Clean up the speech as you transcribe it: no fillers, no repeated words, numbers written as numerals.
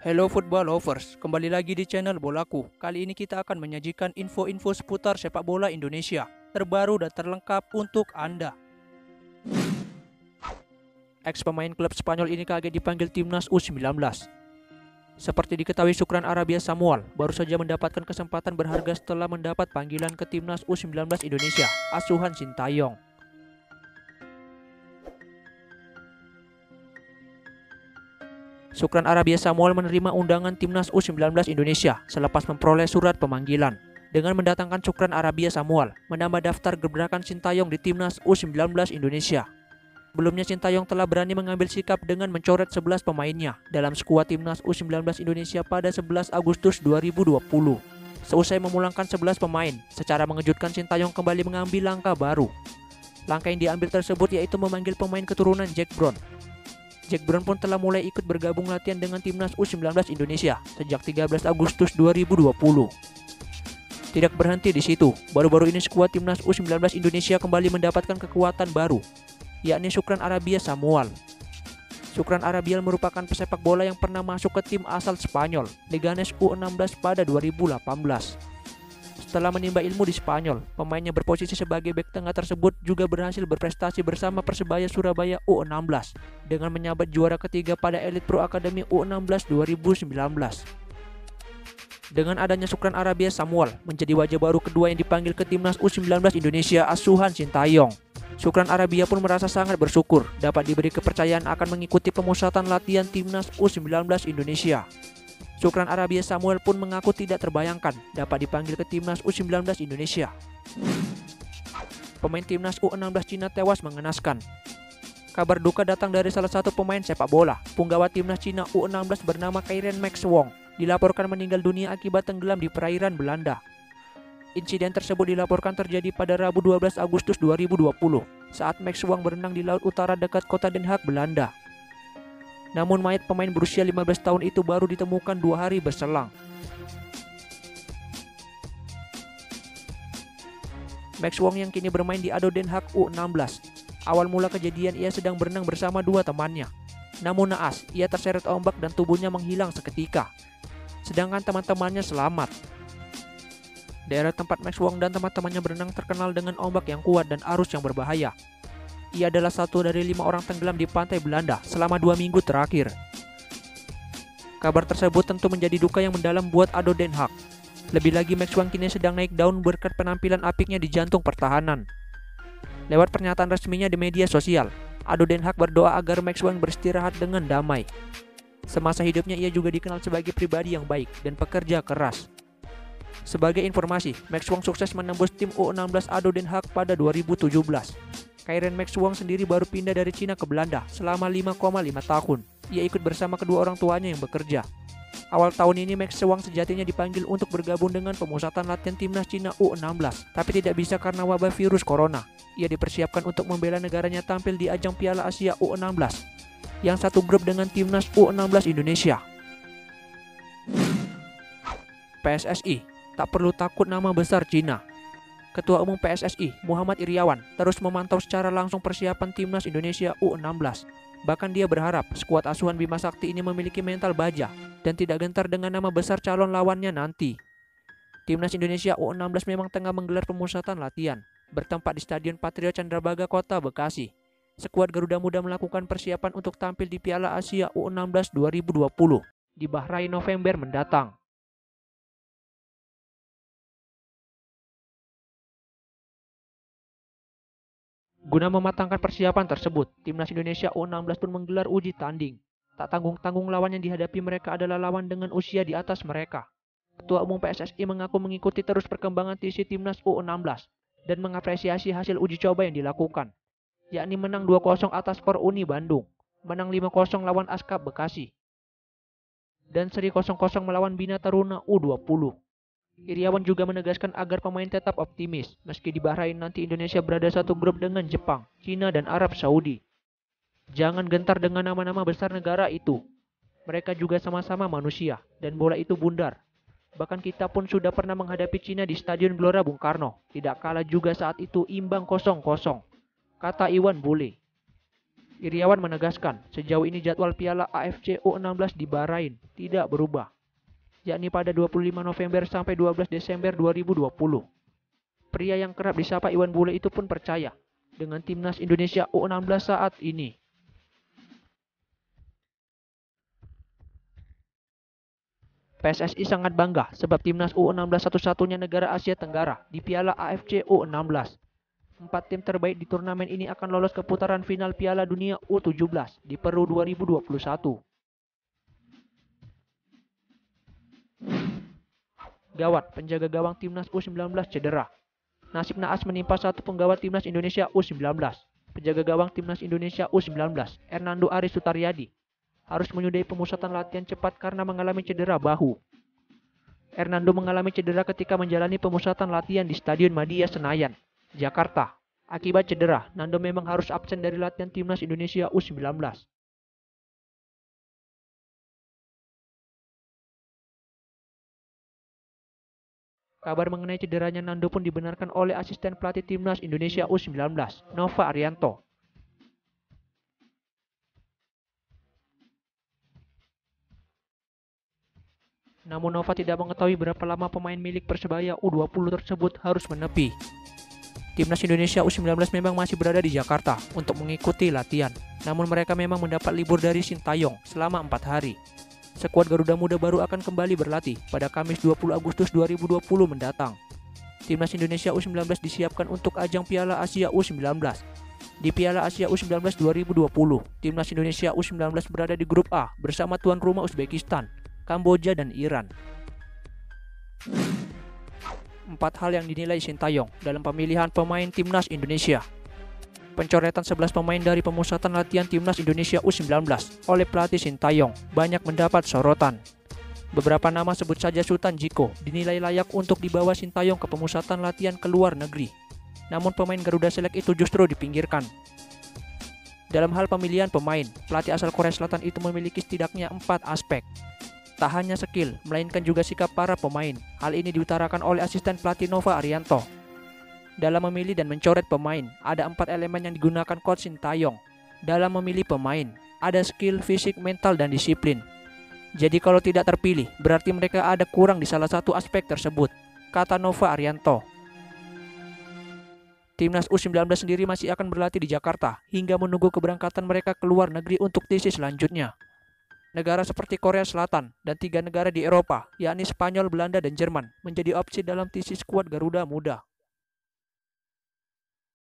Hello football lovers, kembali lagi di channel Bolaku. Kali ini kita akan menyajikan info-info seputar sepak bola Indonesia, terbaru dan terlengkap untuk Anda. Ex pemain klub Spanyol ini kaget dipanggil timnas U19. Seperti diketahui, Shukran Arabia Samuel baru saja mendapatkan kesempatan berharga setelah mendapat panggilan ke timnas U19 Indonesia, asuhan Sintayong. Shukran Arabia Samuel menerima undangan timnas U19 Indonesia selepas memperoleh surat pemanggilan. Dengan mendatangkan Shukran Arabia Samuel, menambah daftar gebrakan Sintayong di timnas U19 Indonesia. Sebelumnya Sintayong telah berani mengambil sikap dengan mencoret 11 pemainnya dalam skuad timnas U19 Indonesia pada 11 Agustus 2020. Seusai memulangkan 11 pemain, secara mengejutkan Sintayong kembali mengambil langkah baru. Langkah yang diambil tersebut yaitu memanggil pemain keturunan Jack Brown. Jack Brown pun telah mulai ikut bergabung latihan dengan timnas U19 Indonesia sejak 13 Agustus 2020. Tidak berhenti di situ, baru-baru ini skuad timnas U19 Indonesia kembali mendapatkan kekuatan baru, yakni Shukran Arabia Samuel. Shukran Arabia merupakan pesepak bola yang pernah masuk ke tim asal Spanyol, Leganes U16 pada 2018. Setelah menimba ilmu di Spanyol, pemainnya berposisi sebagai bek tengah tersebut juga berhasil berprestasi bersama Persebaya Surabaya U16 dengan menyabet juara ketiga pada Elite Pro Academy U16 2019. Dengan adanya Shukran Arabia Samuel menjadi wajah baru kedua yang dipanggil ke timnas U19 Indonesia asuhan Sintayong. Shukran Arabia pun merasa sangat bersyukur dapat diberi kepercayaan akan mengikuti pemusatan latihan timnas U19 Indonesia. Shukran Arabia Samuel pun mengaku tidak terbayangkan dapat dipanggil ke timnas U19 Indonesia. Pemain timnas U16 Cina tewas mengenaskan. Kabar duka datang dari salah satu pemain sepak bola, punggawa timnas Cina U16 bernama Kairen Max Wong, dilaporkan meninggal dunia akibat tenggelam di perairan Belanda. Insiden tersebut dilaporkan terjadi pada Rabu 12 Agustus 2020 saat Max Wong berenang di laut utara dekat kota Den Haag, Belanda. Namun mayat pemain berusia 15 tahun itu baru ditemukan 2 hari berselang. Max Wong yang kini bermain di ADO Den Haag U16. Awal mula kejadian ia sedang berenang bersama 2 temannya. Namun naas, ia terseret ombak dan tubuhnya menghilang seketika. Sedangkan teman-temannya selamat. Daerah tempat Max Wong dan teman-temannya berenang terkenal dengan ombak yang kuat dan arus yang berbahaya. Ia adalah satu dari 5 orang tenggelam di pantai Belanda selama 2 minggu terakhir. Kabar tersebut tentu menjadi duka yang mendalam buat ADO Den Haag. Lebih lagi Max Wong kini sedang naik daun berkat penampilan apiknya di jantung pertahanan. Lewat pernyataan resminya di media sosial, ADO Den Haag berdoa agar Max Wong beristirahat dengan damai. Semasa hidupnya ia juga dikenal sebagai pribadi yang baik dan pekerja keras. Sebagai informasi, Max Wong sukses menembus tim U16 ADO Den Haag pada 2017. Kairen Max Wong sendiri baru pindah dari Cina ke Belanda selama 5,5 tahun. Ia ikut bersama kedua orang tuanya yang bekerja. Awal tahun ini Max Wong sejatinya dipanggil untuk bergabung dengan pemusatan latihan timnas Cina U16, tapi tidak bisa karena wabah virus corona. Ia dipersiapkan untuk membela negaranya tampil di ajang Piala Asia U16 yang satu grup dengan timnas U16 Indonesia. PSSI tak perlu takut nama besar Cina. Ketua Umum PSSI, Muhammad Iriawan, terus memantau secara langsung persiapan timnas Indonesia U16. Bahkan dia berharap skuad asuhan Bima Sakti ini memiliki mental baja dan tidak gentar dengan nama besar calon lawannya nanti. Timnas Indonesia U16 memang tengah menggelar pemusatan latihan, bertempat di Stadion Patriot Candrabaga, Kota Bekasi. Skuad Garuda Muda melakukan persiapan untuk tampil di Piala Asia U16 2020 di Bahrain November mendatang. Guna mematangkan persiapan tersebut, timnas Indonesia U16 pun menggelar uji tanding. Tak tanggung-tanggung lawan yang dihadapi mereka adalah lawan dengan usia di atas mereka. Ketua Umum PSSI mengaku mengikuti terus perkembangan TC timnas U16 dan mengapresiasi hasil uji coba yang dilakukan, yakni menang 2-0 atas Por Uni Bandung, menang 5-0 lawan Askap Bekasi, dan seri 0-0 melawan Bina Taruna U20. Iriawan juga menegaskan agar pemain tetap optimis meski di Bahrain nanti Indonesia berada satu grup dengan Jepang, Cina, dan Arab Saudi. Jangan gentar dengan nama-nama besar negara itu. Mereka juga sama-sama manusia dan bola itu bundar. Bahkan kita pun sudah pernah menghadapi Cina di Stadion Gelora Bung Karno. Tidak kalah juga saat itu imbang 0-0, kata Iwan Bule. Iriawan menegaskan, sejauh ini jadwal Piala AFC U16 di Bahrain tidak berubah, yakni pada 25 November sampai 12 Desember 2020. Pria yang kerap disapa Iwan Bule itu pun percaya dengan timnas Indonesia U16 saat ini. PSSI sangat bangga sebab timnas U16 satu-satunya negara Asia Tenggara di Piala AFC U16. 4 tim terbaik di turnamen ini akan lolos ke putaran final Piala Dunia U17 di Peru 2021. Gawat, penjaga gawang timnas U19 cedera. Nasib naas menimpa satu penggawa timnas Indonesia U19. Penjaga gawang timnas Indonesia U19, Hernando Aris Sutaryadi, harus menyudahi pemusatan latihan cepat karena mengalami cedera bahu. Hernando mengalami cedera ketika menjalani pemusatan latihan di Stadion Madia Senayan, Jakarta. Akibat cedera, Nando memang harus absen dari latihan timnas Indonesia U19. Kabar mengenai cederanya Nando pun dibenarkan oleh asisten pelatih timnas Indonesia U19, Nova Arianto. Namun Nova tidak mengetahui berapa lama pemain milik Persebaya U20 tersebut harus menepi. Timnas Indonesia U19 memang masih berada di Jakarta untuk mengikuti latihan. Namun mereka memang mendapat libur dari Sintayong selama 4 hari. Skuad Garuda Muda baru akan kembali berlatih pada Kamis 20 Agustus 2020 mendatang. Timnas Indonesia U19 disiapkan untuk ajang Piala Asia U19. Di Piala Asia U19 2020, Timnas Indonesia U19 berada di grup A bersama tuan rumah Uzbekistan, Kamboja, dan Iran. 4 hal yang dinilai Sintayong dalam pemilihan pemain Timnas Indonesia. Pencoretan 11 pemain dari pemusatan latihan Timnas Indonesia U19 oleh pelatih Sintayong banyak mendapat sorotan. Beberapa nama sebut saja Sultan Jiko dinilai layak untuk dibawa Sintayong ke pemusatan latihan ke luar negeri. Namun pemain Garuda Select itu justru dipinggirkan. Dalam hal pemilihan pemain, pelatih asal Korea Selatan itu memiliki setidaknya 4 aspek. Tak hanya skill, melainkan juga sikap para pemain. Hal ini diutarakan oleh asisten pelatih Nova Arianto. Dalam memilih dan mencoret pemain, ada 4 elemen yang digunakan coach Sintayong. Dalam memilih pemain, ada skill, fisik, mental, dan disiplin. Jadi kalau tidak terpilih, berarti mereka ada kurang di salah satu aspek tersebut, kata Nova Arianto. Timnas U19 sendiri masih akan berlatih di Jakarta hingga menunggu keberangkatan mereka ke luar negeri untuk tesis selanjutnya. Negara seperti Korea Selatan dan 3 negara di Eropa, yakni Spanyol, Belanda, dan Jerman, menjadi opsi dalam tesis skuad Garuda Muda.